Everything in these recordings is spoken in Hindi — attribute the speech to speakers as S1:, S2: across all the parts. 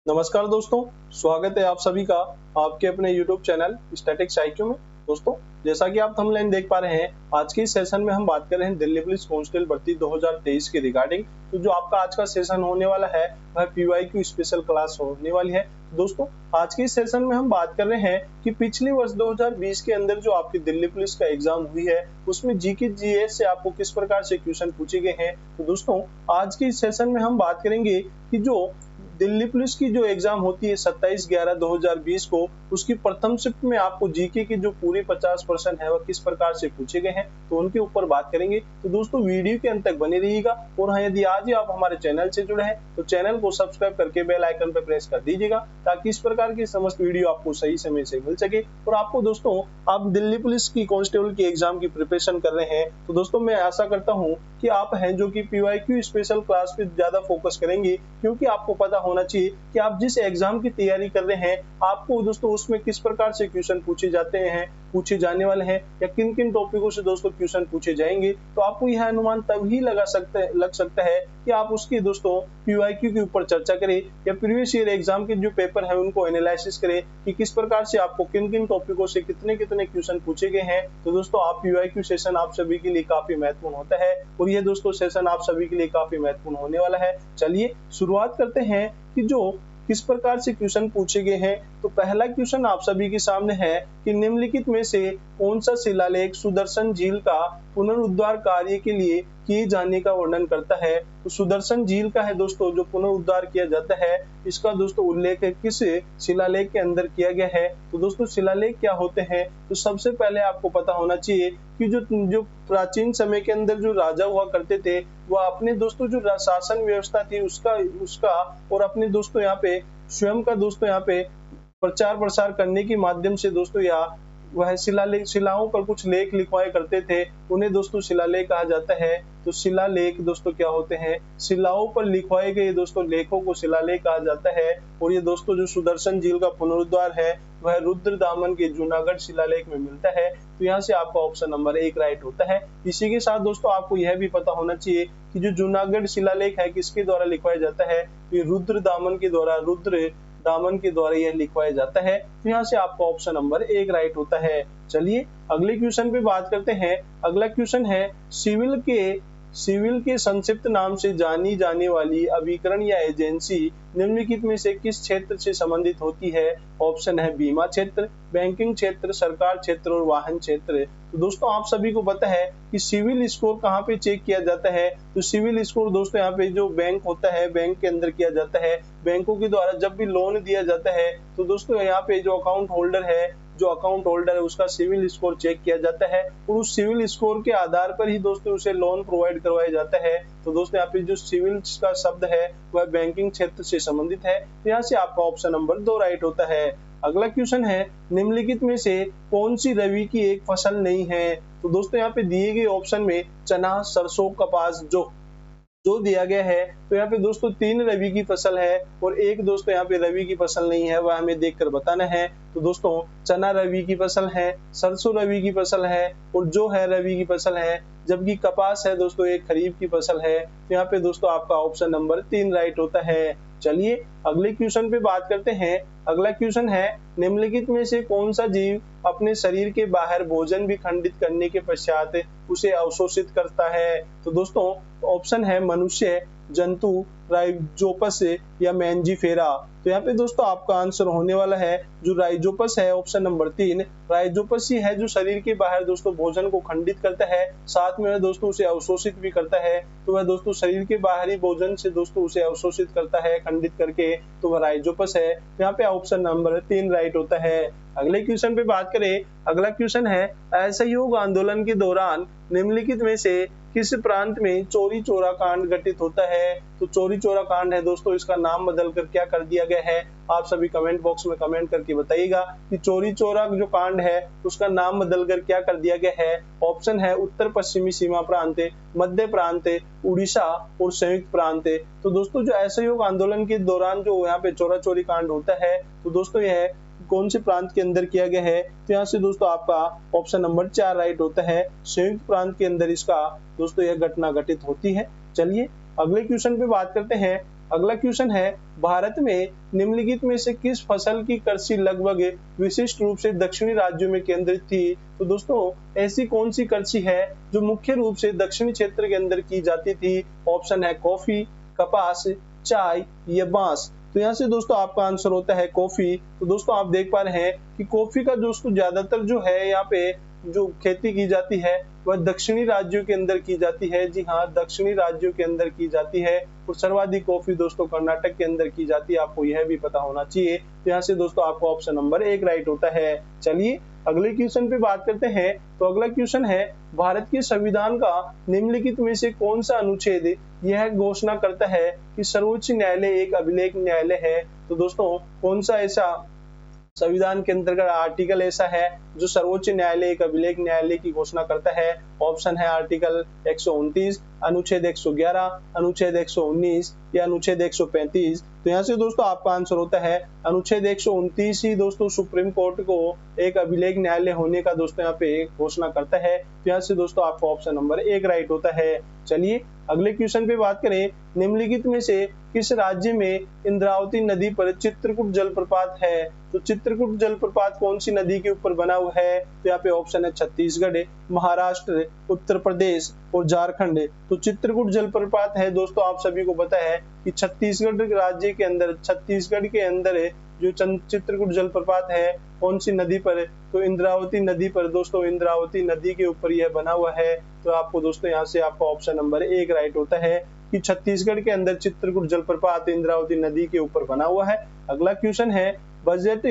S1: नमस्कार दोस्तों, स्वागत है आप सभी का आपके अपने YouTube चैनल स्टैटिक्स IQ में। दोस्तों, जैसा कि आप थंबनेल देख पा रहे हैं, आज के इस सेशन में हम बात कर रहे हैं दिल्ली पुलिस कांस्टेबल भर्ती 2023 के रिगार्डिंग। तो जो आपका आज का सेशन होने वाला है वह PYQ स्पेशल क्लास होने वाली है। दोस्तों, आज के इस सेशन में हम बात कर रहे हैं कि पिछले वर्ष 2020 के अंदर जो आपकी दिल्ली पुलिस का एग्जाम हुई है उसमें जीके GS से आपको किस प्रकार से क्वेश्चन पूछे गए हैं। तो दोस्तों, आज के इस सेशन में हम बात करेंगे कि जो दिल्ली पुलिस की जो एग्जाम होती है 27/11/2020 को, उसकी प्रथम शिफ्ट में आपको जीके की जो पूरी 50% है वह किस प्रकार से पूछे गए हैं, तो उनके ऊपर बात करेंगे। तो दोस्तों, वीडियो के अंत तक बने रहिएगा। और हाँ, यदि आज ही आप हमारे चैनल से जुड़े हैं तो चैनल को सब्सक्राइब करके बेल आइकन पर प्रेस कर दीजिएगा, ताकि इस प्रकार की समस्त वीडियो आपको सही समय से मिल सके। और आपको दोस्तों, आप दिल्ली पुलिस की कांस्टेबल की एग्जाम की प्रिपरेशन कर रहे हैं तो दोस्तों मैं आशा करता हूँ कि आप हैं जो कि PYQ स्पेशल क्लास पे ज्यादा फोकस करेंगे, क्योंकि आपको पता होना चाहिए कि आप जिस एग्जाम की तैयारी कर रहे हैं आपको दोस्तों उसमें किस प्रकार से क्वेश्चन पूछे जाने वाले हैं या किन किन टॉपिकों से दोस्तों क्वेश्चन पूछे जाएंगे। तो आपको यह अनुमान तभी लग सकता है कि आप उसकी दोस्तों PYQ के ऊपर चर्चा करें या प्रीवियस ईयर एग्जाम के जो पेपर है उनको एनालिसिस करें कि किस प्रकार से आपको किन किन टॉपिकों से कितने कितने क्वेश्चन पूछे गए हैं। तो दोस्तों, आप PYQ सेशन आप सभी के लिए काफी महत्वपूर्ण होता है और ये दोस्तों सेशन आप सभी के लिए काफी महत्वपूर्ण होने वाला है। चलिए शुरुआत करते हैं कि जो किस प्रकार से क्वेश्चन पूछे गए हैं। तो पहला क्वेश्चन आप सभी के सामने है कि निम्नलिखित में से कौन सा शिलालेख सुदर्शन झील का पुनरुद्धार कार्य के लिए किए जाने का वर्णन करता है। तो सुदर्शन झील का है दोस्तों जो पुनरुद्धार किया जाता है, इसका दोस्तों उल्लेख किस शिलालेख के अंदर किया गया है। तो दोस्तों, शिलालेख क्या होते हैं, तो सबसे पहले आपको पता होना चाहिए कि जो प्राचीन समय के अंदर जो राजा हुआ करते थे वह अपने दोस्तों जो शासन व्यवस्था थी उसका और अपने दोस्तों यहाँ पे स्वयं का दोस्तों यहाँ पे प्रचार प्रसार करने के माध्यम से दोस्तों यहाँ वह शिलाओं पर कुछ लेख लिखवाए करते थे, उन्हें दोस्तों शिलालेख कहा जाता है। तो शिलालेख दोस्तों क्या होते हैं, शिलाओं पर लिखवाए गए दोस्तों लेखों को शिलालेख कहा जाता है। और ये दोस्तों जो सुदर्शन झील का पुनरुद्धार है वह रुद्र दामन के जूनागढ़ शिलालेख में मिलता है। तो यहाँ से आपका ऑप्शन नंबर 1 राइट होता है। इसी के साथ दोस्तों आपको यह भी पता होना चाहिए कि जो जूनागढ़ शिलालेख है किसके द्वारा लिखवाया जाता है, ये रुद्र दामन के द्वारा यह लिखवाया जाता है। तो यहाँ से आपका ऑप्शन नंबर 1 राइट होता है। चलिए अगले क्वेश्चन पे बात करते हैं। अगला क्वेश्चन है सिविल के संक्षिप्त नाम से जानी जाने वाली अभिकरण या एजेंसी निम्नलिखित में से किस क्षेत्र से संबंधित होती है। ऑप्शन है बीमा क्षेत्र, बैंकिंग क्षेत्र, सरकार क्षेत्र और वाहन क्षेत्र। तो दोस्तों, आप सभी को पता है कि सिविल स्कोर कहाँ पे चेक किया जाता है। तो सिविल स्कोर दोस्तों यहाँ पे जो बैंक होता है बैंक के अंदर किया जाता है। बैंकों के द्वारा जब भी लोन दिया जाता है तो दोस्तों यहाँ पे जो अकाउंट होल्डर है उसका सिविल स्कोर चेक किया जाता है और उस सिविल स्कोर के आधार पर ही दोस्तों उसे लोन प्रोवाइड करवाया जाता है। तो दोस्तों यहाँ पे जो सिविल का शब्द है वह बैंकिंग क्षेत्र से संबंधित है। तो यहाँ से आपका ऑप्शन नंबर 2 राइट होता है। अगला क्वेश्चन है निम्नलिखित में से कौन सी रबी की एक फसल नहीं है। तो दोस्तों यहाँ पे दिए गए ऑप्शन में चना, सरसों, कपास जो दिया गया है। तो यहाँ पे दोस्तों 3 रबी की फसल है और एक दोस्तों यहाँ पे रबी की फसल नहीं है, वह हमें देखकर बताना है। तो दोस्तों, चना रबी की फसल है, सरसों रबी की फसल है और जो है रबी की फसल है, जबकि कपास है दोस्तों एक खरीफ की फसल है। तो यहाँ पे दोस्तों आपका ऑप्शन नंबर 3 राइट होता है। चलिए अगले क्वेश्चन पे बात करते हैं। अगला क्वेश्चन है निम्नलिखित में से कौन सा जीव अपने शरीर के बाहर भोजन भी खंडित करने के पश्चात उसे अवशोषित करता है। तो दोस्तों ऑप्शन है मनुष्य, जंतु, राइजोपस या मैंजीफेरा। तो यहाँ पे दोस्तों आपका आंसर होने वाला है जो राइजोपस है, ऑप्शन नंबर 3 राइजोपस ही है जो शरीर के बाहर दोस्तों भोजन को खंडित करता है, साथ में दोस्तों उसे अवशोषित भी करता है। तो वह दोस्तों शरीर के बाहरी भोजन से दोस्तों उसे अवशोषित करता है खंडित करके, तो वह राइजोपस है। यहाँ पे ऑप्शन नंबर 3 राइट होता है। अगले क्वेश्चन पे बात करें। अगला क्वेश्चन है असहयोग आंदोलन के दौरान निम्नलिखित में से किस प्रांत में चोरी चोरा कांड घटित होता है। तो चोरी चोरा कांड है दोस्तों, इसका नाम बदलकर क्या कर दिया गया है, आप सभी कमेंट बॉक्स में कमेंट करके बताइएगा कि चोरी चोरा जो कांड है उसका नाम बदलकर क्या कर दिया गया है। ऑप्शन है उत्तर पश्चिमी सीमा प्रांत, मध्य प्रांत, उड़ीसा और संयुक्त प्रांत। तो दोस्तों जो असहयोग आंदोलन के दौरान जो यहाँ पे चोरा चोरी कांड होता है तो दोस्तों यह कौन से प्रांत के अंदर किया गया है। तो यहाँ से दोस्तों आपका ऑप्शन नंबर 4 राइट होता है। संयुक्त प्रांत के अंदर इसका दोस्तों यह घटना घटित होती है। चलिए अगले क्वेश्चन पे बात करते हैं। अगला क्वेश्चन है, भारत में निम्नलिखित में से किस फसल की कृषि लगभग विशिष्ट रूप से दक्षिणी राज्यों में केंद्रित थी? तो दोस्तों ऐसी कौन सी कृषि है जो मुख्य रूप से दक्षिणी क्षेत्र के अंदर की जाती थी? ऑप्शन है कॉफी, कपास, चाय या बांस। तो यहाँ से दोस्तों आपका आंसर होता है कॉफी। तो दोस्तों आप देख पा रहे हैं कि कॉफी का दोस्तों ज्यादातर जो है यहाँ पे जो खेती की जाती है वह दक्षिणी राज्यों के अंदर की जाती है। जी हाँ, दक्षिणी राज्यों के अंदर की जाती है और सर्वाधिक कॉफी दोस्तों कर्नाटक के अंदर की जाती है। आपको यह भी पता होना चाहिए। तो यहाँ से दोस्तों आपका ऑप्शन नंबर 1 राइट होता है। चलिए अगले क्वेश्चन पे बात करते हैं। तो अगला क्वेश्चन है, भारत के संविधान का निम्नलिखित में से कौन सा अनुच्छेद यह घोषणा करता है कि सर्वोच्च न्यायालय एक अभिलेख न्यायालय है? तो दोस्तों कौन सा ऐसा संविधान के अंतर्गत आर्टिकल ऐसा है जो सर्वोच्च न्यायालय एक अभिलेख न्यायालय की घोषणा करता है? ऑप्शन है आर्टिकल 129, अनुच्छेद 111, अनुच्छेद 119 या अनुच्छेद 135। तो यहाँ से दोस्तों आपका आंसर होता है अनुच्छेद 129 ही दोस्तों सुप्रीम कोर्ट को एक अभिलेख न्यायालय होने का दोस्तों यहाँ पे घोषणा करता है। तो यहाँ से दोस्तों आपका ऑप्शन नंबर 1 राइट होता है। चलिए अगले क्वेश्चन पे बात करें, निम्नलिखित में से किस राज्य में इंद्रावती नदी पर चित्रकूट जलप्रपात है? तो चित्रकूट जलप्रपात कौन सी नदी के ऊपर बना हुआ है? तो यहाँ पे ऑप्शन है छत्तीसगढ़, महाराष्ट्र, उत्तर प्रदेश और झारखंड। तो चित्रकूट जलप्रपात है दोस्तों आप सभी को पता है कि छत्तीसगढ़ राज्य के अंदर, छत्तीसगढ़ के अंदर जो चित्रकूट जलप्रपात है कौन सी नदी पर? तो इंद्रावती नदी पर दोस्तों, इंद्रावती नदी के ऊपर यह बना हुआ है। तो आपको दोस्तों यहाँ से आपका ऑप्शन नंबर 1 राइट होता है कि छत्तीसगढ़ के अंदर चित्रकूट जलप्रपात इंद्रावती नदी के ऊपर बना हुआ है। अगला क्वेश्चन है, बजट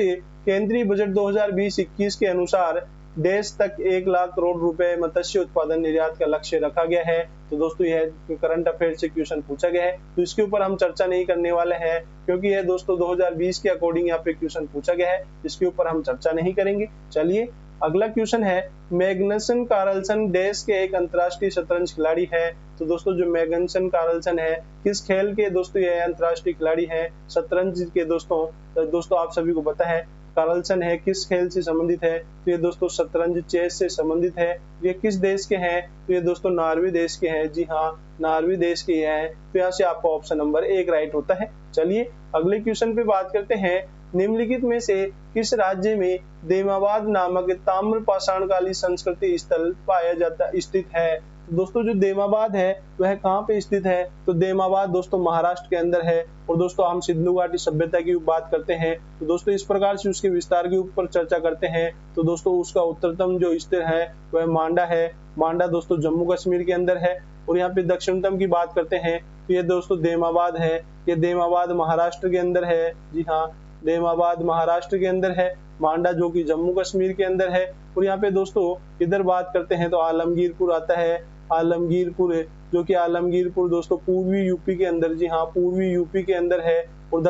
S1: केंद्रीय बजट 2020-21 के अनुसार देश तक 1 लाख करोड़ रुपए मत्स्य उत्पादन निर्यात का लक्ष्य रखा गया है। तो दोस्तों यह करंट अफेयर से क्वेश्चन पूछा गया है, तो इसके ऊपर हम चर्चा नहीं करने वाले हैं क्योंकि यह दोस्तों 2020 के अकॉर्डिंग यहाँ पे क्वेश्चन पूछा गया है, इसके ऊपर हम चर्चा नहीं करेंगे। चलिए अगला क्वेश्चन है, मैग्नसन कार्लसन देश के एक अंतर्राष्ट्रीय शतरंज खिलाड़ी है। तो दोस्तों जो मैग्नसन कार्लसन है किस खेल के दोस्तों यह अंतर्राष्ट्रीय खिलाड़ी है? शतरंज के दोस्तों। तो दोस्तों आप सभी को पता है कार्लसन है किस खेल से संबंधित है? तो ये दोस्तों शतरंज चेस से संबंधित है। ये किस देश के हैं? तो ये दोस्तों नॉर्वे देश के हैं। जी हाँ, नॉर्वे देश के हैं। तो यहाँ से आपका ऑप्शन नंबर 1 राइट होता है। चलिए अगले क्वेश्चन पे बात करते हैं, निम्नलिखित में से किस राज्य में देमाबाद नामक ताम्र पाषाणकालीन संस्कृति स्थल पाया जाता स्थित है? तो दोस्तों जो देमाबाद है वह कहाँ पे स्थित है? तो देमाबाद दोस्तों महाराष्ट्र के अंदर है। और दोस्तों हम सिंधु घाटी सभ्यता की बात करते हैं तो दोस्तों इस प्रकार से उसके विस्तार के ऊपर चर्चा करते हैं। तो दोस्तों उसका उत्तरतम जो स्थित है वह मांडा है। मांडा दोस्तों जम्मू कश्मीर के अंदर है। और यहाँ पे दक्षिणतम की बात करते हैं तो ये दोस्तों देमाबाद है। ये देमाबाद महाराष्ट्र के अंदर है। जी हाँ, देमाबाद महाराष्ट्र के अंदर है। मांडा जो कि जम्मू कश्मीर के अंदर है। और यहाँ पे दोस्तों इधर बात करते हैं तो आलमगीरपुर आता है। आलमगीरपुर है जो कि आलमगीरपुर दोस्तों पूर्वी यूपी के अंदर, जी हाँ पूर्वी यूपी के अंदर है। और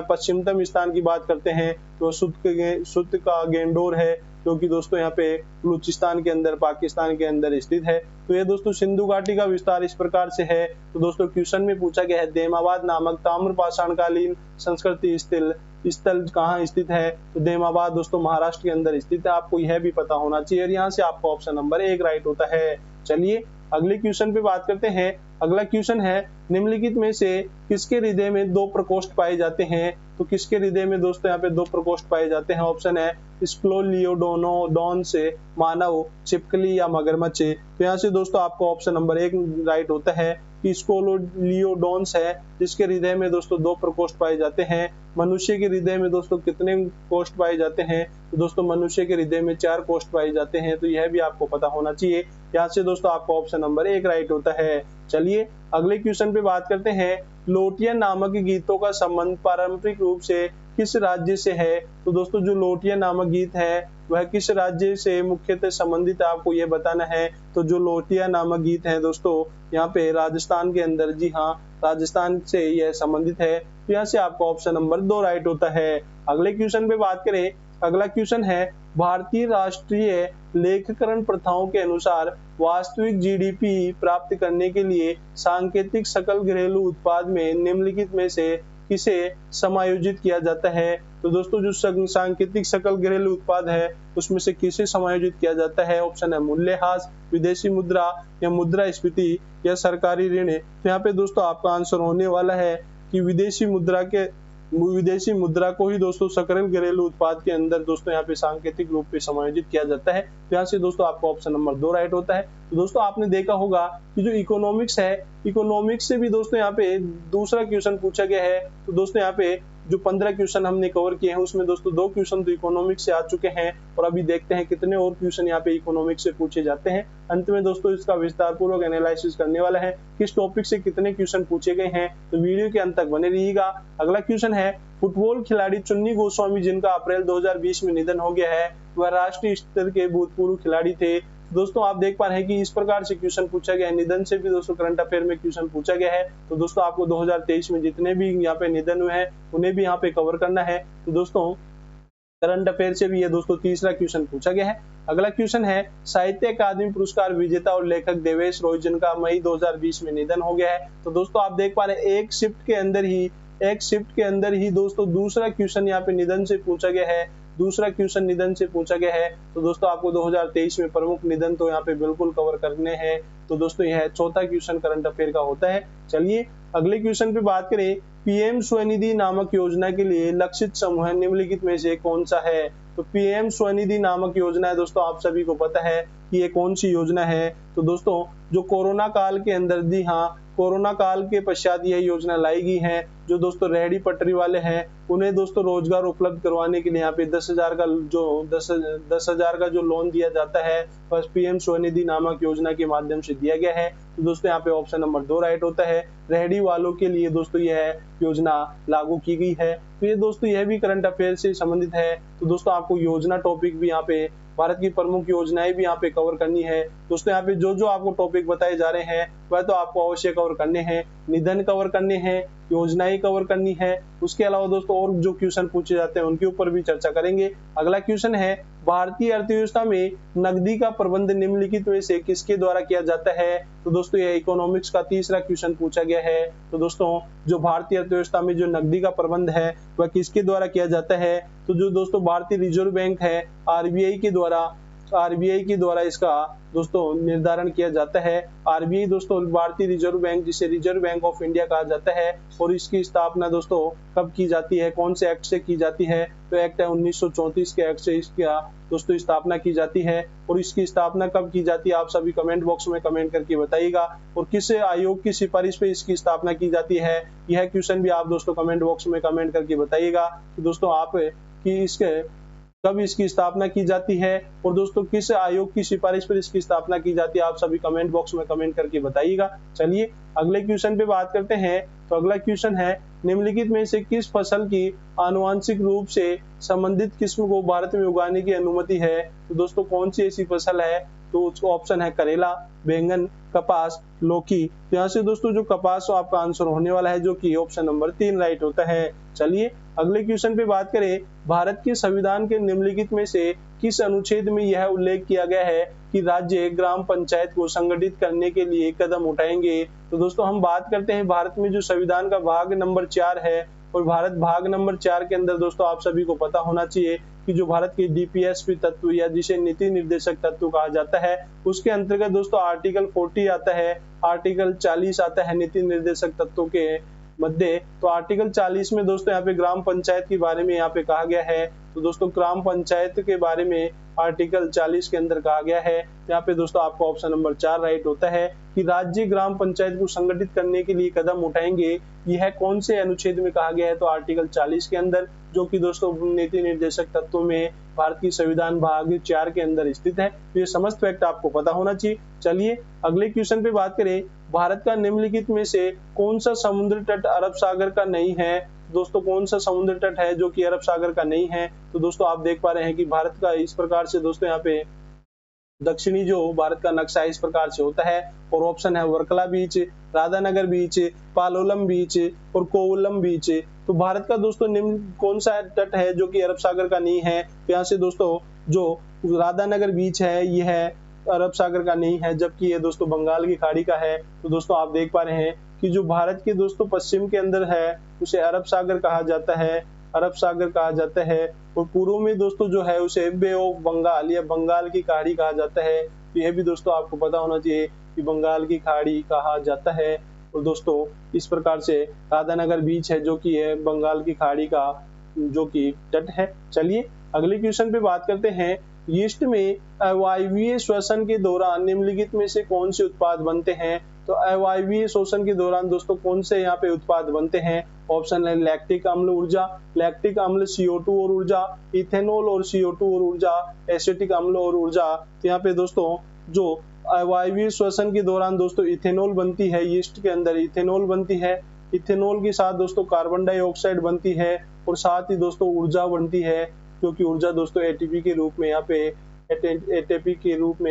S1: पश्चिमतम स्थान की बात करते हैं तो सुत का गेंडोर है जो कि दोस्तों यहाँ पे बलूचिस्तान के अंदर, पाकिस्तान के अंदर स्थित है। तो ये दोस्तों सिंधु घाटी का विस्तार इस प्रकार से है। तो दोस्तों क्वेश्चन में पूछा गया है देमाबाद नामक ताम्र पाषाणकालीन संस्कृति स्थल कहाँ स्थित है? तो देमाबाद दोस्तों महाराष्ट्र के अंदर स्थित है। आपको यह भी पता होना चाहिए। और यहाँ से आपका ऑप्शन नंबर 1 राइट होता है। चलिए अगले क्वेश्चन पे बात करते हैं। अगला क्वेश्चन है, निम्नलिखित में से किसके हृदय में 2 प्रकोष्ठ पाए जाते हैं? तो किसके हृदय में दोस्तों यहाँ पे 2 प्रकोष्ठ पाए जाते हैं? ऑप्शन है स्क्लोलियोडोनोडॉन से मानव, छिपकली या मगरमच्छ। तो यहाँ से दोस्तों आपका ऑप्शन नंबर 1 राइट होता है कि स्क्लोलियोडोन्स है जिसके हृदय में दोस्तों 2 प्रकोष्ठ पाए जाते हैं। मनुष्य के हृदय में दोस्तों कितने कोष्ठ पाए जाते हैं? तो दोस्तों मनुष्य के हृदय में 4 कोष्ठ पाए जाते हैं। तो यह भी आपको पता होना चाहिए। यहाँ से दोस्तों आपका ऑप्शन नंबर 1 राइट होता है। चलिए अगले क्वेश्चन पे बात करते हैं, लोटिया नामक गीतों का संबंध पारंपरिक रूप से किस राज्य से है? तो दोस्तों जो लोटिया नामक गीत है वह किस राज्य से मुख्यतः संबंधित है आपको यह बताना है। तो जो लोटिया नामक गीत है दोस्तों यहाँ पे राजस्थान के अंदर, जी हाँ राजस्थान से यह संबंधित है। तो यहाँ से आपका ऑप्शन नंबर 2 राइट होता है। अगले क्वेश्चन पे बात करें, अगला क्वेश्चन है, भारतीय राष्ट्रीय लेखकरण प्रथाओं के अनुसार वास्तविक जीडीपी प्राप्त करने के लिए सांकेतिक सकल घरेलू उत्पाद में निम्नलिखित में से किसे समायोजित किया जाता है? तो दोस्तों जो सांकेतिक सकल घरेलू उत्पाद है उसमें से किसे समायोजित किया जाता है? ऑप्शन है मूल्यह्रास, विदेशी मुद्रा या मुद्रास्फीति या सरकारी ऋण। तो यहाँ पे दोस्तों आपका आंसर होने वाला है कि विदेशी मुद्रा को ही दोस्तों सकल घरेलू उत्पाद के अंदर दोस्तों यहाँ पे सांकेतिक रूप में समायोजित किया जाता है। तो यहाँ से दोस्तों आपका ऑप्शन नंबर 2 राइट होता है। तो दोस्तों आपने देखा होगा कि जो इकोनॉमिक्स है, इकोनॉमिक्स से भी दोस्तों यहाँ पे दूसरा क्वेश्चन पूछा गया है। तो दोस्तों यहाँ पे जो 15 क्वेश्चन हमने कवर किए हैं उसमें दोस्तों 2 क्वेश्चन तो इकोनॉमिक्स से आ चुके हैं और अभी देखते हैं कितने और क्वेश्चन यहाँ पे इकोनॉमिक्स से पूछे जाते हैं। अंत में दोस्तों इसका विस्तार पूर्वक एनालिसिस करने वाला है, किस टॉपिक से कितने क्वेश्चन पूछे गए हैं। तो वीडियो के अंत तक बने रहिएगा। अगला क्वेश्चन है, फुटबॉल खिलाड़ी चुन्नी गोस्वामी जिनका अप्रैल 2020 में निधन हो गया है, वह राष्ट्रीय स्तर के भूतपूर्व खिलाड़ी थे। दोस्तों आप देख पा रहे हैं कि इस प्रकार से क्वेश्चन पूछा गया है। निधन से भी दोस्तों करंट अफेयर में क्वेश्चन पूछा गया है। तो दोस्तों आपको 2023 में जितने भी यहाँ पे निधन हुए हैं उन्हें भी यहाँ पे कवर करना है। तो दोस्तों करंट अफेयर से भी ये दोस्तों तीसरा क्वेश्चन पूछा गया है। अगला क्वेश्चन है, साहित्य अकादमी पुरस्कार विजेता और लेखक देवेश रॉय जिनका मई 2020 में निधन हो गया है। तो दोस्तों आप देख पा रहे हैं एक शिफ्ट के अंदर ही दोस्तों दूसरा क्वेश्चन यहाँ पे निधन से पूछा गया है। दूसरा क्वेश्चन निधन से पूछा गया है। तो दोस्तों आपको 2023 में प्रमुख निधन तो यहाँ पे बिल्कुल कवर करने हैं। तो दोस्तों यह चौथा क्वेश्चन करंट अफेयर का होता है। चलिए अगले क्वेश्चन पे बात करें, पीएम स्वनिधि नामक योजना के लिए लक्षित समूह निम्नलिखित में से कौन सा है। तो पीएम स्वनिधि नामक योजना है दोस्तों, आप सभी को पता है कि ये कौन सी योजना है। तो दोस्तों जो कोरोना काल के अंदर दी, हाँ कोरोना काल के पश्चात यह योजना लाई गई है। जो दोस्तों रेहड़ी पटरी वाले हैं उन्हें दोस्तों रोजगार उपलब्ध करवाने के लिए यहाँ पे 10,000 का जो लोन दिया जाता है बस पीएम स्वनिधि नामक योजना के माध्यम से दिया गया है। तो दोस्तों यहाँ पे ऑप्शन नंबर 2 राइट होता है। रेहड़ी वालों के लिए दोस्तों यह योजना लागू की गई है। तो ये दोस्तों यह भी करंट अफेयर से संबंधित है। तो दोस्तों आपको योजना टॉपिक भी यहाँ पे, भारत की प्रमुख योजनाएं भी यहाँ पे कवर करनी है। दोस्तों यहाँ पे जो आपको टॉपिक बताए जा रहे हैं वह तो आपको अवश्य कवर करने हैं। निधन कवर करने हैं, योजनाएं कवर करनी है। उसके अलावा दोस्तों और जो क्वेश्चन पूछे जाते हैं उनके ऊपर भी चर्चा करेंगे। अगला क्वेश्चन है, भारतीय अर्थव्यवस्था में नकदी का प्रबंध निम्नलिखित में से किसके द्वारा किया जाता है। तो दोस्तों यह इकोनॉमिक्स का तीसरा क्वेश्चन पूछा गया है। तो दोस्तों जो भारतीय अर्थव्यवस्था में जो नकदी का प्रबंध है वह किसके द्वारा किया जाता है। तो जो दोस्तों भारतीय रिजर्व बैंक है, आरबीआई के द्वारा इसका दोस्तों निर्धारण किया जाता है। आरबीआई दोस्तों भारतीय रिजर्व बैंक, जिसे रिजर्व बैंक ऑफ इंडिया कहा जाता है, और इसकी स्थापना दोस्तों कब की जाती है, कौन से एक्ट से की जाती है। तो एक्ट है 1934 के एक्ट से इसका दोस्तों स्थापना की जाती है। और इसकी स्थापना कब की जाती है आप सभी कमेंट बॉक्स में कमेंट करके बताइएगा। और किस आयोग की सिफारिश पे इसकी स्थापना की जाती है, यह क्वेश्चन भी आप दोस्तों कमेंट बॉक्स में कमेंट करके बताइएगा कि दोस्तों आप कि इसके कब इसकी स्थापना की जाती है और दोस्तों किस आयोग की सिफारिश पर इसकी स्थापना की जाती है, आप सभी कमेंट बॉक्स में कमेंट करके बताइएगा। चलिए अगले क्वेश्चन पे बात करते हैं। तो अगला क्वेश्चन है, निम्नलिखित में से किस फसल की आनुवांशिक रूप से संबंधित किस्म को भारत में उगाने की अनुमति है। तो दोस्तों कौन सी ऐसी फसल है। तो उसका ऑप्शन है करेला, बैंगन, कपास, लौकी। तो यहाँ से दोस्तों जो कपास आपका आंसर होने वाला है, जो कि ऑप्शन नंबर 3 राइट होता है। चलिए अगले क्वेश्चन पे बात करें, भारत के संविधान के निम्नलिखित में से किस अनुच्छेद में यह उल्लेख किया गया है कि राज्य ग्राम पंचायत को संगठित करने के लिए कदम उठाएंगे। तो दोस्तों हम बात करते हैं भारत में जो संविधान का भाग नंबर 4 है, और भारत भाग नंबर 4 के अंदर दोस्तों आप सभी को पता होना चाहिए कि जो भारत के डीपीएसपी तत्व या जिसे नीति निर्देशक तत्व कहा जाता है, उसके अंतर्गत दोस्तों आर्टिकल 40 आता है, आर्टिकल 40 आता है नीति निर्देशक तत्वों के मध्य। तो आर्टिकल 40 में दोस्तों यहाँ पे ग्राम पंचायत के बारे में यहाँ पे कहा गया है। तो दोस्तों ग्राम पंचायत के बारे में आर्टिकल 40 के अंदर कहा गया है। यहाँ पे दोस्तों आपका ऑप्शन नंबर 4 राइट होता है कि राज्य ग्राम पंचायत को संगठित करने के लिए कदम उठाएंगे। यह कौन से अनुच्छेद में कहा गया है। तो आर्टिकल 40 के अंदर, जो कि दोस्तों नीति निर्देशक तत्वों में भारत की संविधान भाग 4 के अंदर स्थित है। तो ये समस्त फैक्ट आपको पता होना चाहिए। चलिए अगले क्वेश्चन पे बात करें, भारत का निम्नलिखित में से कौन सा समुद्र तट अरब सागर का नहीं है। दोस्तों कौन सा समुद्र तट है जो कि अरब सागर का नहीं है। तो दोस्तों आप देख पा रहे हैं कि भारत का इस प्रकार से दोस्तों यहाँ पे दक्षिणी जो भारत का नक्शा इस प्रकार से होता है। और ऑप्शन है वर्कला बीच, राधानगर बीच, पालोलम बीच और कोवलम बीच। तो भारत का दोस्तों निम्न कौन सा तट है जो कि अरब सागर का नहीं है। तो यहाँ से दोस्तों जो राधानगर बीच है यह अरब सागर का नहीं है, जबकि ये दोस्तों बंगाल की खाड़ी का है। तो दोस्तों आप देख पा रहे हैं कि जो भारत के दोस्तों पश्चिम के अंदर है उसे अरब सागर कहा जाता है, अरब सागर कहा जाता है। और पूर्व में दोस्तों जो है उसे बे ऑफ बंगाल या बंगाल की खाड़ी कहा जाता है। तो यह भी दोस्तों आपको पता होना चाहिए कि बंगाल की खाड़ी कहा जाता है। और दोस्तों इस प्रकार से राधानगर बीच है जो कि है बंगाल की खाड़ी का जो कि तट है। चलिए अगले क्वेश्चन पे बात करते हैं। यीस्ट में अवायवीय श्वसन के दौरान निम्नलिखित में से कौन से उत्पाद बनते हैं? तो अवायवीय श्वसन के दौरान दोस्तों कौन से यहाँ पे उत्पाद बनते हैं? ऑप्शन है लैक्टिक अम्ल ऊर्जा, लैक्टिक अम्ल CO2 और ऊर्जा, इथेनॉल और CO2 और ऊर्जा, एसिटिक अम्ल और ऊर्जा। तो यहाँ पे दोस्तों जो अवायवीय श्वसन के दौरान दोस्तों इथेनॉल बनती है, यीस्ट के अंदर इथेनॉल बनती है। इथेनॉल के साथ दोस्तों कार्बन डाइऑक्साइड बनती है और साथ ही दोस्तों ऊर्जा बनती है, क्योंकि ऊर्जा दोस्तों एटीपी के रूप में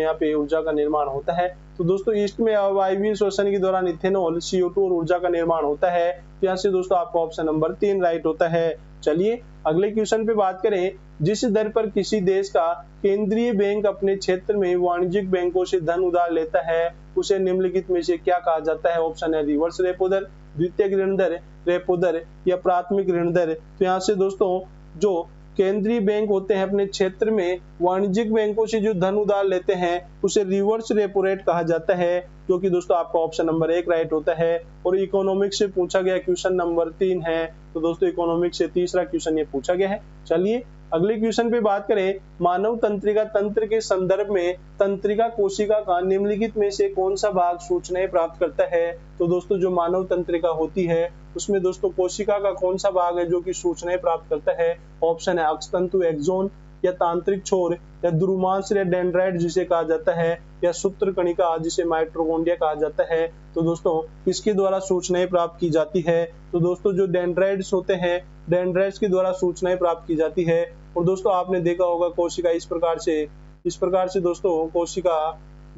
S1: यहाँ पे ऊर्जा का निर्माण होता है। तो दोस्तों ईस्ट में अवायवीय श्वसन के दौरान इथेनॉल, CO2 और ऊर्जा का निर्माण होता है। यहाँ से दोस्तों आपका ऑप्शन नंबर 3 राइट होता है। चलिए अगले क्वेश्चन पे बात करें। जिस दर पर किसी देश का केंद्रीय बैंक अपने क्षेत्र में वाणिज्यिक बैंकों से धन उधार लेता है, उसे निम्नलिखित में से क्या कहा जाता है? ऑप्शन है रिवर्स रेपो दर, द्वितीयक ऋण दर, रेपो दर या प्राथमिक ऋण दर। तो यहाँ से दोस्तों जो केंद्रीय बैंक होते हैं अपने क्षेत्र में वाणिज्यिक बैंकों से जो धन उधार लेते हैं उसे रिवर्स रेपो रेट कहा जाता है, जो कि दोस्तों आपका ऑप्शन नंबर 1 राइट होता है। और इकोनॉमिक्स से पूछा गया क्वेश्चन नंबर 3 है, तो दोस्तों इकोनॉमिक्स से तीसरा क्वेश्चन ये पूछा गया है। चलिए अगले क्वेश्चन पे बात करें। मानव तंत्रिका तंत्र के संदर्भ में तंत्रिका कोशिका का निम्नलिखित में से कौन सा भाग सूचनाएं प्राप्त करता है? तो दोस्तों जो मानव तंत्रिका होती है उसमें दोस्तों कोशिका का कौन सा भाग है जो कि सूचनाएं प्राप्त करता है? ऑप्शन है अक्षतंतु एक्सोन, या तांत्रिक छोर, या द्रुमांश या डेंड्राइट जिसे कहा जाता है, या सूत्र कणिका जिसे माइटोकॉन्ड्रिया कहा जाता है। तो दोस्तों किसके द्वारा सूचनाएं प्राप्त की जाती है? तो दोस्तों जो डेंड्राइट्स होते हैं, डेंड्राइट्स के द्वारा सूचनाएं प्राप्त की जाती है। और दोस्तों आपने देखा होगा कोशिका इस प्रकार से दोस्तों कोशिका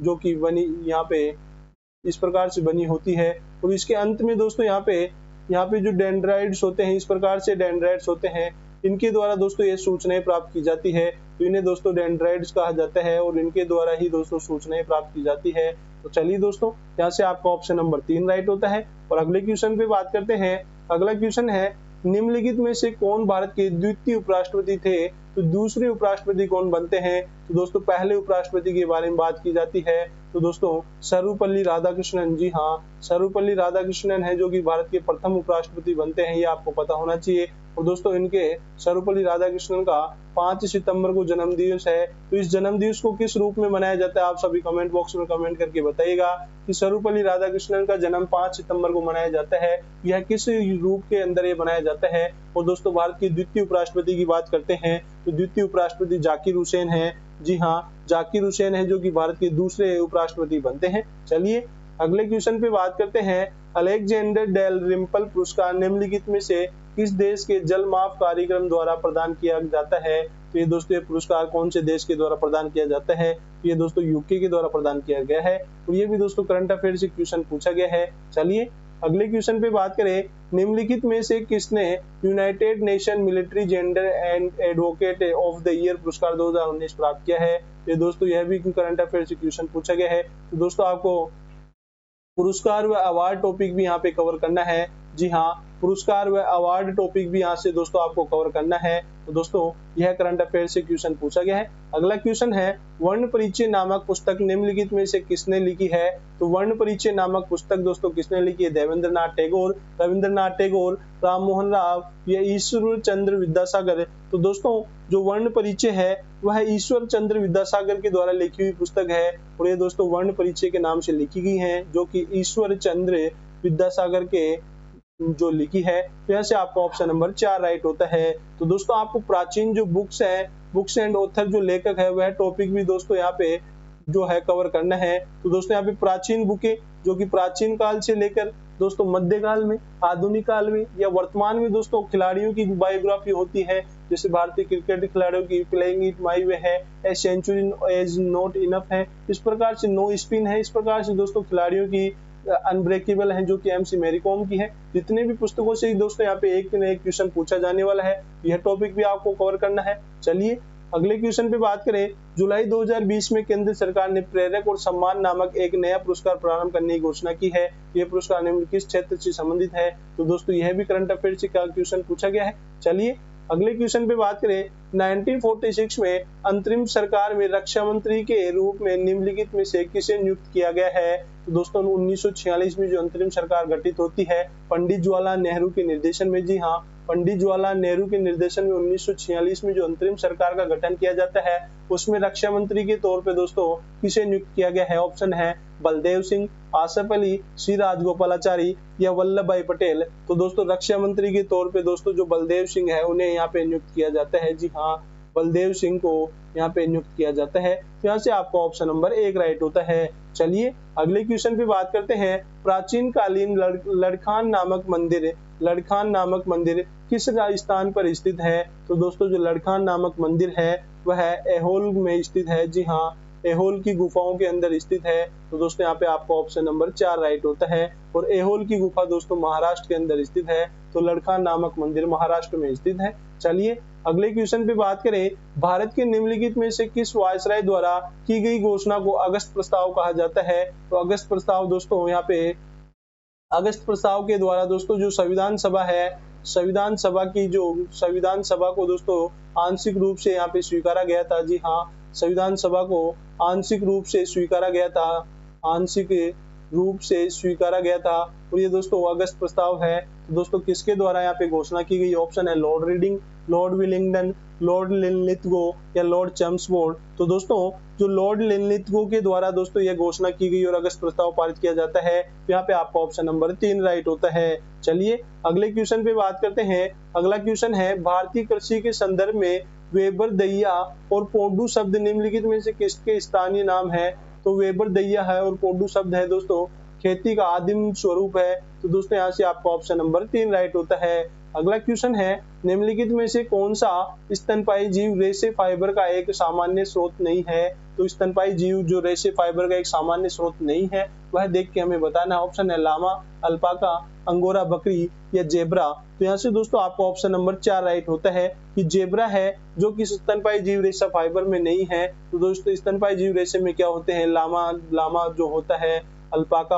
S1: जो कि बनी यहाँ पे इस प्रकार से बनी होती है। और इसके अंत में दोस्तों यहाँ पे जो डेंड्राइट्स होते हैं, इस प्रकार से डेंड्राइट्स होते हैं, इनके द्वारा दोस्तों ये सूचनाएं प्राप्त की जाती है। तो इन्हें दोस्तों डेंड्राइट्स कहा जाता है और इनके द्वारा ही दोस्तों सूचनाएं प्राप्त की जाती है। तो चलिए दोस्तों यहाँ से आपका ऑप्शन नंबर 3 राइट होता है। और अगले क्वेश्चन पे बात करते हैं। अगला क्वेश्चन है निम्नलिखित में से कौन भारत के द्वितीय उपराष्ट्रपति थे? तो दूसरे उपराष्ट्रपति कौन बनते हैं? तो दोस्तों पहले उपराष्ट्रपति के बारे में बात की जाती है, तो दोस्तों सर्वपल्ली राधाकृष्णन। जी हाँ, सर्वपल्ली राधाकृष्णन है जो कि भारत के प्रथम उपराष्ट्रपति बनते हैं, ये आपको पता होना चाहिए। और दोस्तों इनके सर्वपल्ली राधाकृष्णन का 5 सितंबर को जन्म दिवस है। तो इस जन्म दिवस को किस रूप में मनाया जाता है? आप सभी कमेंट बॉक्स में कमेंट करके बताइएगा कि सर्वपल्ली राधाकृष्णन का जन्म 5 सितंबर को मनाया जाता है, यह किस रूप के अंदर ये मनाया जाता है। और दोस्तों भारत के द्वितीय उपराष्ट्रपति की बात करते हैं तो द्वितीय उपराष्ट्रपति जाकिर हुसैन है। जी हाँ, जाकिर हुसैन है जो कि भारत के दूसरे उपराष्ट्रपति बनते हैं। चलिए अगले क्वेश्चन पे बात करते हैं। अलेक्जेंडर डेल रिम्पल पुरस्कार निम्नलिखित में से किस देश के जल माप कार्यक्रम द्वारा प्रदान किया जाता है? तो ये दोस्तों ये पुरस्कार कौन से देश के द्वारा प्रदान किया जाता है? तो ये दोस्तों यूके के द्वारा प्रदान किया गया है। और ये भी दोस्तों करंट अफेयर से क्वेश्चन पूछा गया है। चलिए अगले क्वेश्चन पे बात करें। निम्नलिखित में से किसने United nation military gender and advocate of the year पुरस्कार 2019 प्राप्त किया है? ये दोस्तों यह भी करंट अफेयर से क्वेश्चन पूछा गया है। तो दोस्तों आपको पुरस्कार व अवार्ड टॉपिक भी यहाँ पे कवर करना है। जी हाँ, पुरस्कार व अवार्ड टॉपिक भी यहाँ से दोस्तों आपको कवर करना है। तो दोस्तों यह करंट अफेयर से क्वेश्चन पूछा गया है। अगला क्वेश्चन है वर्ण परिचय नामक पुस्तक निम्नलिखित में से किसने लिखी है? तो वर्ण परिचय नामक पुस्तक दोस्तों किसने लिखी है? रविंद्रनाथ टैगोर, राम मोहन राव या ईश्वर चंद्र विद्यासागर। तो दोस्तों जो वर्ण परिचय है वह ईश्वर चंद्र विद्यासागर के द्वारा लिखी हुई पुस्तक है। और ये दोस्तों वर्ण परिचय के नाम से लिखी गई है, जो कि ईश्वर चंद्र विद्यासागर के जो लिखी है। तो यहाँ से आपका ऑप्शन नंबर 4 राइट होता है। तो दोस्तों आपको प्राचीन जो बुक्स एंड ऑथर जो लेखक है वह टॉपिक भी दोस्तों यहाँ पे जो है कवर करना है। तो दोस्तों यहाँ पे प्राचीन बुकें जो कि प्राचीन काल से लेकर दोस्तों मध्यकाल में, आधुनिक काल में या वर्तमान में दोस्तों खिलाड़ियों की बायोग्राफी होती है। जैसे भारतीय क्रिकेट खिलाड़ियों की प्लेइंग इट माई वे है, a century is not enough है, इस प्रकार से नो स्पिन है, इस प्रकार से दोस्तों खिलाड़ियों की अनब्रेकेबल है जो कि MC मैरी कॉम की है। जितने भी पुस्तकों से दोस्तों यहाँ पे एक न एक क्वेश्चन पूछा जाने वाला है, यह टॉपिक भी आपको कवर करना है। चलिए अगले क्वेश्चन पे बात करें। जुलाई 2020 में केंद्र सरकार ने प्रेरक और सम्मान नामक एक नया पुरस्कार प्रारंभ करने की घोषणा की है। यह पुरस्कार निम्न किस क्षेत्र से संबंधित है? तो दोस्तों यह भी करंट अफेयर से क्वेश्चन पूछा गया है। चलिए अगले क्वेश्चन पे बात करें, 1946 में अंतरिम सरकार में रक्षा मंत्री के रूप में निम्नलिखित में से किसे नियुक्त किया गया है? तो दोस्तों 1946 में जो अंतरिम सरकार गठित होती है पंडित जवाहरलाल नेहरू के निर्देशन में, जी हाँ, पंडित जवाहरलाल नेहरू के निर्देशन में 1946 में जो अंतरिम सरकार का गठन किया जाता है उसमें रक्षा मंत्री के तौर पे दोस्तों किसे नियुक्त किया गया है? ऑप्शन है बलदेव सिंह, आसफ अली, श्री राजगोपालाचारी या वल्लभ भाई पटेल। तो दोस्तों रक्षा मंत्री के तौर पे दोस्तों जो बलदेव सिंह है उन्हें यहाँ पे नियुक्त किया जाता है, जी हाँ, बलदेव सिंह को यहाँ पे नियुक्त किया जाता है। तो यहाँ से आपका ऑप्शन नंबर 1 राइट होता है। चलिए अगले क्वेश्चन पे बात करते हैं, प्राचीन कालीन लड़खान नामक मंदिर किस स्थान पर स्थित है? तो दोस्तों जो लड़खान नामक मंदिर है वह ऐहोल में स्थित है, जी हाँ, ऐहोल की गुफाओं के अंदर स्थित है। तो दोस्तों यहाँ पे आपका ऑप्शन नंबर 4 राइट होता है। और ऐहोल की गुफा दोस्तों महाराष्ट्र के अंदर स्थित है, तो लड़खान नामक मंदिर महाराष्ट्र में स्थित है। चलिए अगले क्वेश्चन पे बात करें, भारत के निम्नलिखित में से किस वायसराय द्वारा की गई घोषणा को अगस्त प्रस्ताव कहा जाता है? तो अगस्त प्रस्ताव दोस्तों यहाँ पे अगस्त प्रस्ताव के द्वारा दोस्तों जो संविधान सभा है, संविधान सभा को दोस्तों आंशिक रूप से यहाँ पे स्वीकारा गया था, जी हाँ, संविधान सभा को आंशिक रूप से स्वीकारा गया था। और ये दोस्तों अगस्त प्रस्ताव है। तो दोस्तों किसके द्वारा यहाँ पे घोषणा की गई? ऑप्शन है Lord reading, Lord Willingdon, Lord Linlithgow या लॉर्ड चैम्सफोर्ड। तो दोस्तों जो लॉर्ड लिनलिथगो के द्वारा दोस्तों यह घोषणा की गई और अगस्त प्रस्ताव पारित किया जाता है। तो यहाँ पे आपका ऑप्शन नंबर 3 राइट होता है। चलिए अगले क्वेश्चन पे बात करते हैं। अगला क्वेश्चन है, भारतीय कृषि के संदर्भ में वेबर दहिया और पोंडू शब्द निम्नलिखित में से किसके स्थानीय नाम है? तो वेबर दहिया है और पोंडू शब्द है दोस्तों खेती का आदिम स्वरूप है। तो दोस्तों यहाँ से आपका ऑप्शन नंबर 3 राइट होता है। अगला क्वेश्चन है, निम्नलिखित में से कौन सा स्तनपायी जीव रेशे फाइबर का एक सामान्य स्रोत नहीं है? तो स्तनपायी जीव जो रेशे फाइबर का एक सामान्य स्रोत नहीं है वह देख के हमें बताना है। ऑप्शन है लामा, अल्पाका, अंगोरा बकरी या जेब्रा। तो यहाँ से दोस्तों आपका ऑप्शन नंबर 4 राइट होता है कि जेब्रा है जो कि स्तनपायी जीव रेशा फाइबर में नहीं है। तो दोस्तों स्तनपायी जीव रेशे में क्या होते हैं? लामा जो होता है, अल्पाका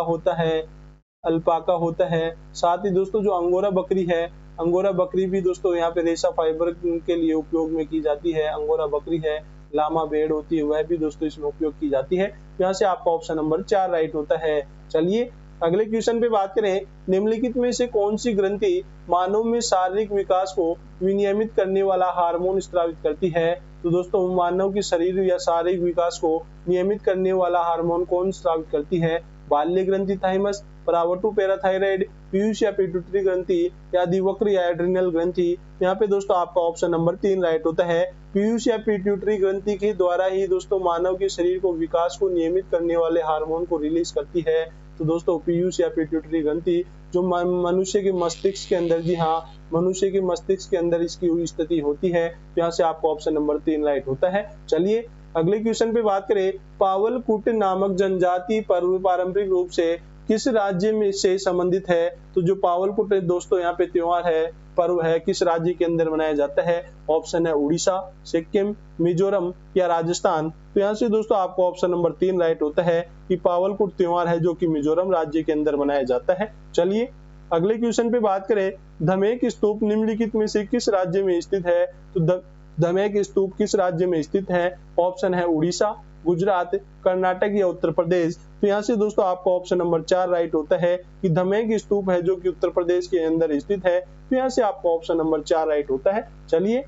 S1: होता है, साथ ही दोस्तों जो अंगोरा बकरी है, अंगोरा बकरी भी दोस्तों यहाँ पे रेशा फाइबर के लिए उपयोग में की जाती है, अंगोरा बकरी है, लामा भेड़ होती है वह भी दोस्तों इसमें उपयोग की जाती है। यहाँ से आपका ऑप्शन नंबर 4 राइट होता है। चलिए अगले क्वेश्चन पे बात करें, निम्नलिखित में से कौन सी ग्रंथि मानव में शारीरिक विकास को विनियमित करने वाला हार्मोन स्रावित करती है? तो दोस्तों मानव के शरीर या शारीरिक विकास को नियमित करने वाला हार्मोन कौन स्रावित करती है? बाल्य ग्रंथि थाइमस, परावटु पैराथायराइड, पीयूष या पिट्यूटरी ग्रंथि या अधिवक्र या एड्रिनल ग्रंथि। यहाँ पे दोस्तों आपका ऑप्शन नंबर 3 राइट होता है। पीयूष या पिट्यूटरी ग्रंथि के द्वारा ही दोस्तों मानव के शरीर को विकास को नियमित करने वाले हार्मोन को रिलीज करती है। तो दोस्तों पीयूष या पिट्यूटरी ग्रंथि जो मनुष्य के मस्तिष्क के अंदर, जी हाँ, मनुष्य के मस्तिष्क के अंदर इसकी स्थिति होती है। यहाँ से आपका ऑप्शन नंबर 3 राइट होता है। चलिए अगले क्वेश्चन पे बात करें, पावलकुट नामक जनजाति पर्व पारंपरिक रूप से किस राज्य में से संबंधित है? तो जो पावलकुट दोस्तों यहाँ पे त्योहार है, पर्व है, किस राज्य के अंदर मनाया जाता है? ऑप्शन है उड़ीसा, सिक्किम, मिजोरम या राजस्थान। तो यहाँ से दोस्तों आपको ऑप्शन नंबर 3 राइट होता है कि पावलकुट त्योहार है जो कि मिजोरम राज्य के अंदर मनाया जाता है। चलिए अगले क्वेश्चन पे बात करें, धमेक स्तूप निम्नलिखित में से किस राज्य में स्थित है? तो धमेक स्तूप किस राज्य में स्थित है? ऑप्शन है उड़ीसा, गुजरात, कर्नाटक या उत्तर प्रदेश। तो यहाँ से दोस्तों आपका ऑप्शन नंबर 4 राइट होता है कि धमेक स्तूप है जो कि उत्तर प्रदेश के अंदर स्थित है। तो यहाँ से आपका ऑप्शन नंबर 4 राइट होता है। चलिए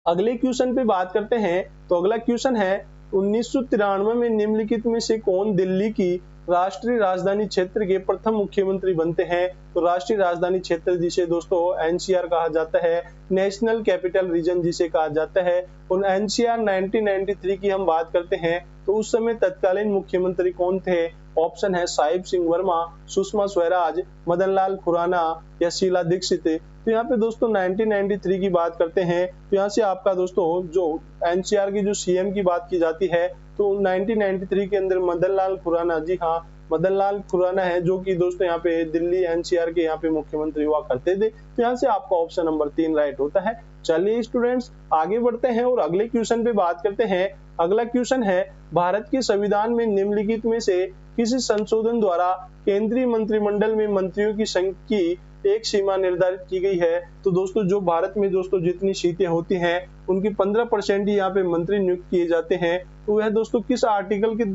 S1: अगले क्वेश्चन पे बात करते हैं। तो अगला क्वेश्चन है, 1993 में निम्नलिखित में से कौन दिल्ली की राष्ट्रीय राजधानी क्षेत्र के प्रथम मुख्यमंत्री बनते हैं? तो राष्ट्रीय राजधानी क्षेत्र जिसे दोस्तों एनसीआर कहा जाता है, नेशनल कैपिटल रीजन जिसे कहा जाता है। और एनसीआर 1993 की हम बात करते हैं तो उस समय तत्कालीन मुख्यमंत्री कौन थे? ऑप्शन है साहिब सिंह वर्मा, सुषमा स्वराज, मदन लाल खुराना या शीला दीक्षित। तो यहाँ पे दोस्तों 1993 की बात करते हैं तो यहाँ से आपका दोस्तों जो एनसीआर की जो सीएम की बात की जाती है तो 1993 के अंदर मदन लाल खुराना, जी हाँ, मदन लाल खुराना है जो कि दोस्तों यहाँ पे दिल्ली एनसीआर के यहाँ पे मुख्यमंत्री हुआ करते थे। तो यहाँ से आपका ऑप्शन नंबर 3 राइट होता है। चलिए स्टूडेंट्स आगे बढ़ते हैं और अगले क्वेश्चन पे बात करते हैं। अगला क्वेश्चन है, भारत के संविधान में निम्नलिखित में से किसी संशोधन द्वारा केंद्रीय मंत्रिमंडल में मंत्रियों की एक सीमा निर्धारित की गई है। तो दोस्तों जो भारत में दोस्तों जितनी सीटें होती हैं उनकी 15% ही यहाँ पे मंत्री नियुक्त किए जाते हैं। तो वह दोस्तों किस आर्टिकल के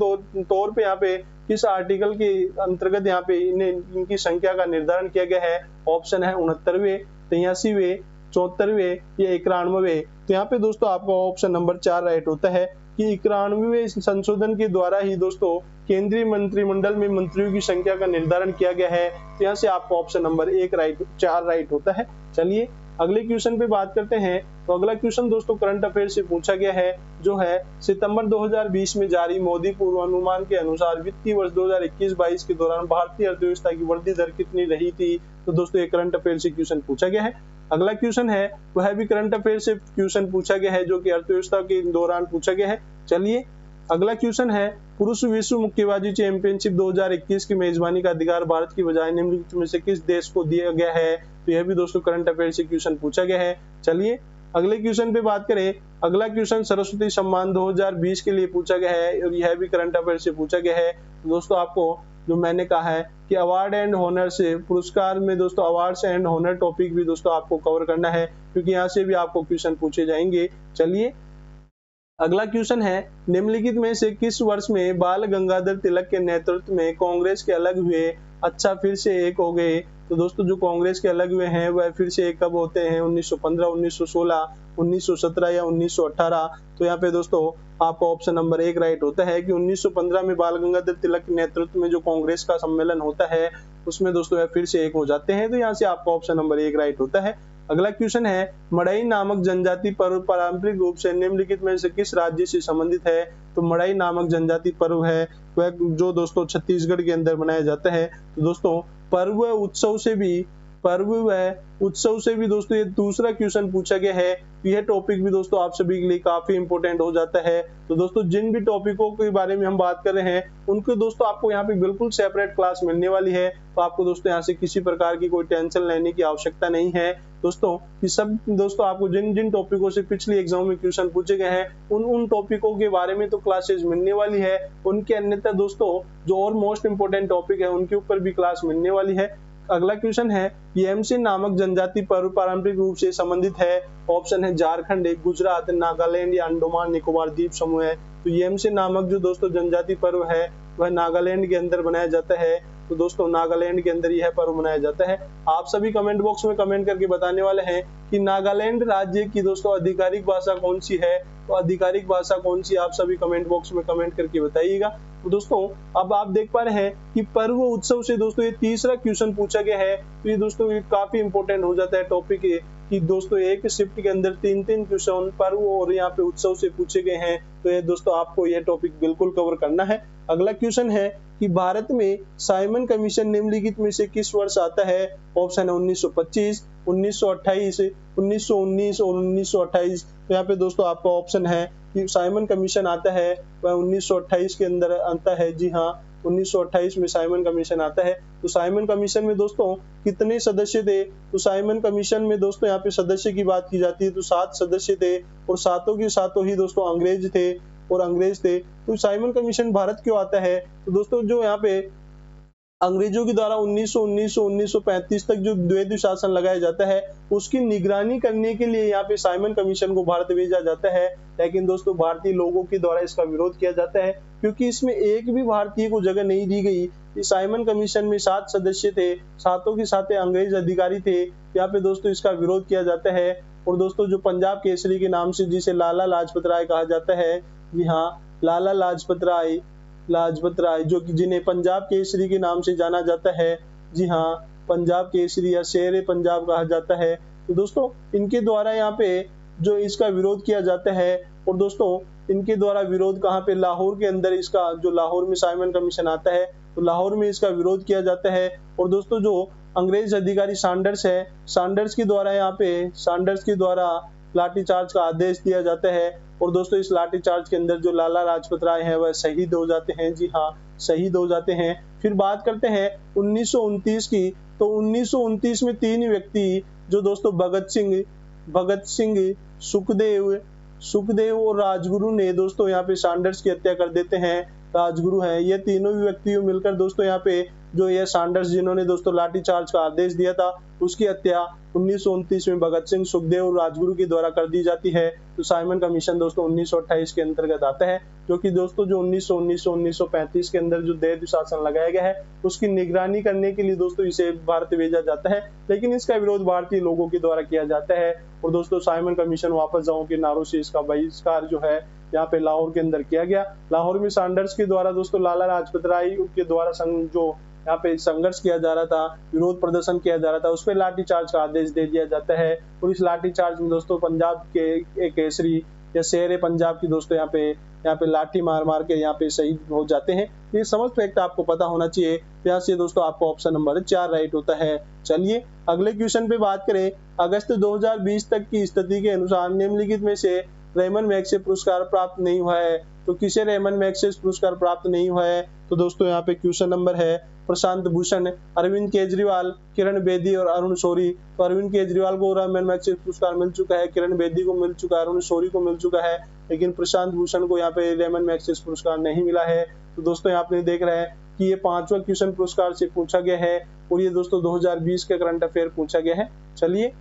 S1: तौर पे यहाँ पे किस आर्टिकल के अंतर्गत यहाँ पे इनकी संख्या का निर्धारण किया गया है? ऑप्शन है 69वें, 83वें, 74वें या 91वें। तो यहाँ पे दोस्तों आपका ऑप्शन नंबर 4 राइट होता है कि 91वें संशोधन के द्वारा ही दोस्तों केंद्रीय मंत्रिमंडल में मंत्रियों की संख्या का निर्धारण किया गया है। तो यहाँ से आपका ऑप्शन नंबर 4 राइट होता है। चलिए अगले क्वेश्चन पे बात करते हैं। तो अगला क्वेश्चन दोस्तों करंट अफेयर से पूछा गया है, जो है सितंबर 2020 में जारी मोदी पूर्वानुमान के अनुसार वित्तीय वर्ष 2021-22 के दौरान भारतीय अर्थव्यवस्था की वृद्धि दर कितनी रही थी? तो दोस्तों ये करंट अफेयर से क्वेश्चन पूछा गया है। अगला क्वेश्चन है वह भी करंट अफेयर से क्वेश्चन पूछा गया है, जो कि अर्थव्यवस्था के दौरान पूछा गया है। चलिए अगला क्वेश्चन है, पुरुष विश्व मुक्केबाजी चैंपियनशिप 2021 की मेजबानी का अधिकार भारत की बजाय निम्नलिखित में से किस देश को दिया गया है? तो यह भी दोस्तों करंट अफेयर से क्वेश्चन पूछा गया है। चलिए अगले क्वेश्चन पे बात करें। अगला क्वेश्चन सरस्वती सम्मान 2020 के लिए पूछा गया है और यह भी करंट अफेयर से पूछा गया है। तो दोस्तों आपको जो मैंने कहा है कि अवार्ड एंड ऑनर से पुरस्कार में दोस्तों अवार्ड्स एंड ऑनर टॉपिक भी दोस्तों आपको कवर करना है, क्योंकि यहाँ से भी आपको क्वेश्चन पूछे जाएंगे। चलिए अगला क्वेश्चन है, निम्नलिखित में से किस वर्ष में बाल गंगाधर तिलक के नेतृत्व में कांग्रेस के अलग हुए अच्छा फिर से एक हो गए? तो दोस्तों जो कांग्रेस के अलग हुए हैं वह फिर से एक कब होते हैं? 1915, 1916, 1917 या 1918? तो यहाँ पे दोस्तों आपका ऑप्शन नंबर 1 राइट होता है कि 1915 में बाल गंगाधर तिलक के नेतृत्व में जो कांग्रेस का सम्मेलन होता है उसमें दोस्तों वह फिर से एक हो जाते हैं। तो यहाँ से आपका ऑप्शन नंबर 1 राइट होता है। अगला क्वेश्चन है, मड़ई नामक जनजाति पर्व पारंपरिक रूप से निम्नलिखित में से किस राज्य से संबंधित है? तो मड़ई नामक जनजाति पर्व है वह जो दोस्तों छत्तीसगढ़ के अंदर मनाया जाता है। तो दोस्तों पर्व उत्सव से भी दोस्तों ये दूसरा क्वेश्चन पूछा गया है। यह टॉपिक भी दोस्तों आप सभी के लिए काफी इंपॉर्टेंट हो जाता है। तो दोस्तों जिन भी टॉपिकों के बारे में हम बात कर रहे हैं उनको दोस्तों आपको यहाँ पे बिल्कुल सेपरेट क्लास मिलने वाली है। तो आपको दोस्तों यहाँ से किसी प्रकार की कोई टेंशन लेने की आवश्यकता नहीं है दोस्तों। कि सब दोस्तों आपको जिन जिन टॉपिकों से पिछले एग्जाम में क्वेश्चन पूछे गए हैं उन टॉपिकों के बारे में तो क्लासेस मिलने वाली है। उनके अन्यथा दोस्तों जो और मोस्ट इंपोर्टेंट टॉपिक है उनके ऊपर भी क्लास मिलने वाली है। अगला क्वेश्चन है, येमसी नामक जनजाति पर्व पारंपरिक रूप से संबंधित है। ऑप्शन है झारखंड, गुजरात, नागालैंड या अंडमान निकोबार द्वीप समूह है। तो येमसी नामक जो दोस्तों जनजाति पर्व है वह नागालैंड के अंदर बनाया जाता है। तो दोस्तों नागालैंड के अंदर यह पर्व मनाया जाता है। आप सभी कमेंट बॉक्स में कमेंट करके बताने वाले हैं कि नागालैंड राज्य की दोस्तों आधिकारिक भाषा कौन सी है। तो आधिकारिक भाषा कौन सी आप सभी कमेंट बॉक्स में कमेंट करके बताइएगा। तो दोस्तों अब आप देख पा रहे हैं कि पर्व उत्सव से दोस्तों ये तीसरा क्वेश्चन पूछा गया है। तो ये दोस्तों ये काफी इंपॉर्टेंट हो जाता है टॉपिक कि दोस्तों एक शिफ्ट के अंदर 3-3 क्वेश्चन पर्व और यहाँ पे उत्सव से पूछे गए हैं। तो ये दोस्तों आपको यह टॉपिक बिल्कुल कवर करना है। अगला क्वेश्चन है कि भारत में साइमन कमीशन निम्नलिखित में से किस वर्ष आता है? ऑप्शन है 1925, 1928, 1919 और 1928। तो यहाँ पे दोस्तों आपका ऑप्शन है कि साइमन कमीशन आता है वह 1928 के अंदर आता है। जी हाँ 1928 में साइमन कमीशन आता है। तो साइमन कमीशन में दोस्तों कितने सदस्य थे? तो साइमन कमीशन में दोस्तों यहाँ पे सदस्य की बात की जाती है तो 7 सदस्य थे और सातों के सातों ही दोस्तों अंग्रेज थे। तो साइमन कमीशन भारत क्यों आता है? तो दोस्तों जो यहाँ पे अंग्रेजों के द्वारा 1919 से 1935 तक जो द्वैध शासन लगाया जाता है उसकी निगरानी करने के लिए यहाँ पे साइमन कमीशन को भारत भेजा जाता है। लेकिन दोस्तों भारतीय लोगों के द्वारा इसका विरोध किया जाता है क्योंकि इसमें एक भी भारतीय को जगह नहीं दी गई। इस साइमन कमीशन में 7 सदस्य थे, सातों के साथ अंग्रेज अधिकारी थे। यहाँ पे दोस्तों इसका विरोध किया जाता है। और दोस्तों जो पंजाब केसरी के नाम से जिसे लाला लाजपत राय कहा जाता है, जी हाँ लाला लाजपत राय जो कि जिन्हें पंजाब केसरी के नाम से जाना जाता है। जी हाँ पंजाब केसरी या शेर पंजाब कहा जाता है। तो दोस्तों इनके द्वारा यहाँ पे जो इसका विरोध किया जाता है। और दोस्तों इनके द्वारा विरोध कहाँ पे? लाहौर के अंदर इसका जो लाहौर में साइमन कमीशन आता है तो लाहौर में इसका विरोध किया जाता है। और दोस्तों जो अंग्रेज अधिकारी सैंडर्स है, सैंडर्स के द्वारा लाठीचार्ज का आदेश दिया जाता है। और दोस्तों इस लाठीचार्ज के अंदर जो लाला लाजपत राय हैं वह शहीद हो जाते हैं। जी हाँ शहीद हो जाते हैं। फिर बात करते हैं 1929 की। तो 1929 में 3 व्यक्ति जो दोस्तों भगत सिंह, सुखदेव और राजगुरु ने दोस्तों यहाँ पे सैंडर्स की हत्या कर देते हैं। राजगुरु हैं ये तीनों व्यक्ति मिलकर दोस्तों यहाँ पे जो ये सैंडर्स जिन्होंने दोस्तों लाठीचार्ज का आदेश दिया था, उसकी हत्या 1929 में भगत सिंह, सुखदेव और राजगुरु के द्वारा कर दी जाती है। तो साइमन कमीशन दोस्तों 1928 के अंतर्गत आता है, जो कि दोस्तों जो 1935 के अंदर जो दैव शासन लगाया गया है, उसकी निगरानी करने के लिए दोस्तों इसे भारत भेजा जाता है, लेकिन इसका विरोध भारतीय लोगों के द्वारा किया जाता है। और दोस्तों साइमन कमीशन वापस जाओ के नारों से इसका बहिष्कार जो है यहाँ पे लाहौर के अंदर किया गया। लाहौर में सैंडर्स के द्वारा दोस्तों लाला लाजपत राय के द्वारा जो यहाँ पे संघर्ष किया जा रहा था, विरोध प्रदर्शन किया जा रहा था, उस पर लाठीचार्ज का आदेश दे दिया जाता है। और इस लाठीचार्ज में दोस्तों पंजाब के एक केसरी या शेर पंजाब की दोस्तों यहाँ पे लाठी मार मार के यहाँ पे शहीद हो जाते हैं। ये समस्त फैक्ट आपको पता होना चाहिए। यहाँ से दोस्तों आपको ऑप्शन नंबर 4 राइट होता है। चलिए अगले क्वेश्चन पे बात करें। अगस्त 2020 तक की स्थिति के अनुसार निम्नलिखित में से रेमन मैग्सेसे पुरस्कार प्राप्त नहीं हुआ है। तो किसे रेमन मैग्सेसे पुरस्कार प्राप्त नहीं हुआ है? तो दोस्तों यहाँ पे क्वेश्चन नंबर है प्रशांत भूषण, अरविंद केजरीवाल, किरण बेदी और अरुण शौरी। तो अरविंद केजरीवाल को रेमन मैग्सेसे पुरस्कार मिल चुका है, किरण बेदी को मिल चुका है, अरुण शौरी को मिल चुका है, लेकिन प्रशांत भूषण को यहाँ पे रेमन मैग्सेसे पुरस्कार नहीं मिला है। तो दोस्तों यहाँ पे देख रहे हैं कि ये 5वां क्वेश्चन पुरस्कार से पूछा गया है और ये दोस्तों 2020 के करंट अफेयर पूछा गया है। चलिए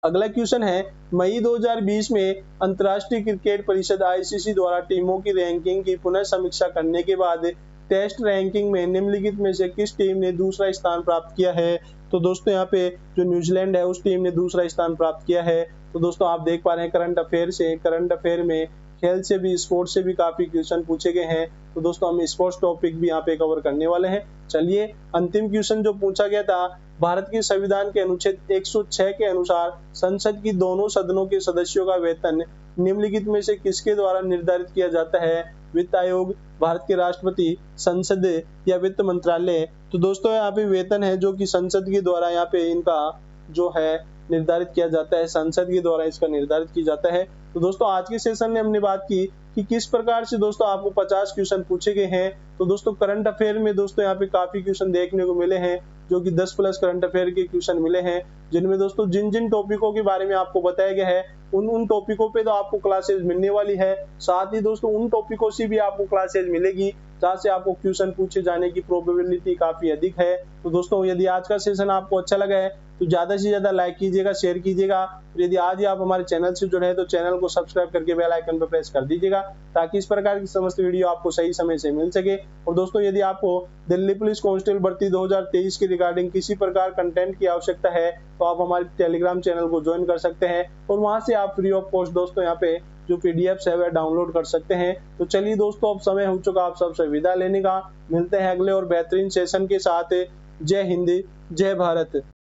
S1: अगला क्वेश्चन है, मई 2020 में अंतर्राष्ट्रीय क्रिकेट परिषद आईसीसी द्वारा टीमों की रैंकिंग की पुनः समीक्षा करने के बाद टेस्ट रैंकिंग में निम्नलिखित में से किस टीम ने दूसरा स्थान प्राप्त किया है? तो दोस्तों यहाँ पे जो न्यूजीलैंड है उस टीम ने दूसरा स्थान प्राप्त किया है। तो दोस्तों आप देख पा रहे हैं करंट अफेयर में खेल से भी, स्पोर्ट्स से भी काफी क्वेश्चन पूछे गए हैं। तो दोस्तों हम स्पोर्ट्स टॉपिक भी यहाँ पे कवर करने वाले हैं। चलिए अंतिम क्वेश्चन जो पूछा गया था, भारत के संविधान के अनुच्छेद 106 के अनुसार संसद की दोनों सदनों के सदस्यों का वेतन निम्नलिखित में से किसके द्वारा निर्धारित किया जाता है? वित्त आयोग, भारत के राष्ट्रपति, संसद या वित्त मंत्रालय। तो दोस्तों यहाँ पे वेतन है जो कि संसद के द्वारा यहाँ पे इनका जो है निर्धारित किया जाता है, संसद के द्वारा इसका निर्धारित किया जाता है। तो दोस्तों आज के सेशन में हमने बात की कि किस प्रकार से दोस्तों आपको 50 क्वेश्चन पूछे गए हैं। तो दोस्तों करंट अफेयर में दोस्तों यहाँ पे काफी क्वेश्चन देखने को मिले हैं, जो कि 10 प्लस करंट अफेयर के क्वेश्चन मिले हैं, जिनमें दोस्तों जिन जिन टॉपिकों के बारे में आपको बताया गया है उन टॉपिकों पे तो आपको क्लासेस मिलने वाली है। साथ ही दोस्तों उन टॉपिकों से भी आपको क्लासेस मिलेगी जहाँ से आपको क्वेश्चन पूछे जाने की प्रोबेबिलिटी काफी अधिक है। तो दोस्तों यदि आज का सेशन आपको अच्छा लगा है तो ज्यादा से ज्यादा लाइक कीजिएगा, शेयर कीजिएगा। यदि आज ही आप हमारे चैनल से जुड़े हैं तो चैनल को सब्सक्राइब करके बेल आइकन पर प्रेस कर दीजिएगा, ताकि इस प्रकार की समस्त वीडियो आपको सही समय से मिल सके। और दोस्तों यदि आपको दिल्ली पुलिस कांस्टेबल भर्ती 2023 के रिगार्डिंग किसी प्रकार कंटेंट की आवश्यकता है तो आप हमारे टेलीग्राम चैनल को ज्वाइन कर सकते हैं और वहां से आप फ्री ऑफ कॉस्ट दोस्तों यहाँ पे जो पीडीएफ है वह डाउनलोड कर सकते हैं। तो चलिए दोस्तों अब समय हो चुका आप सबसे विदा लेने का। मिलते हैं अगले और बेहतरीन सेशन के साथ। जय हिंद, जय भारत।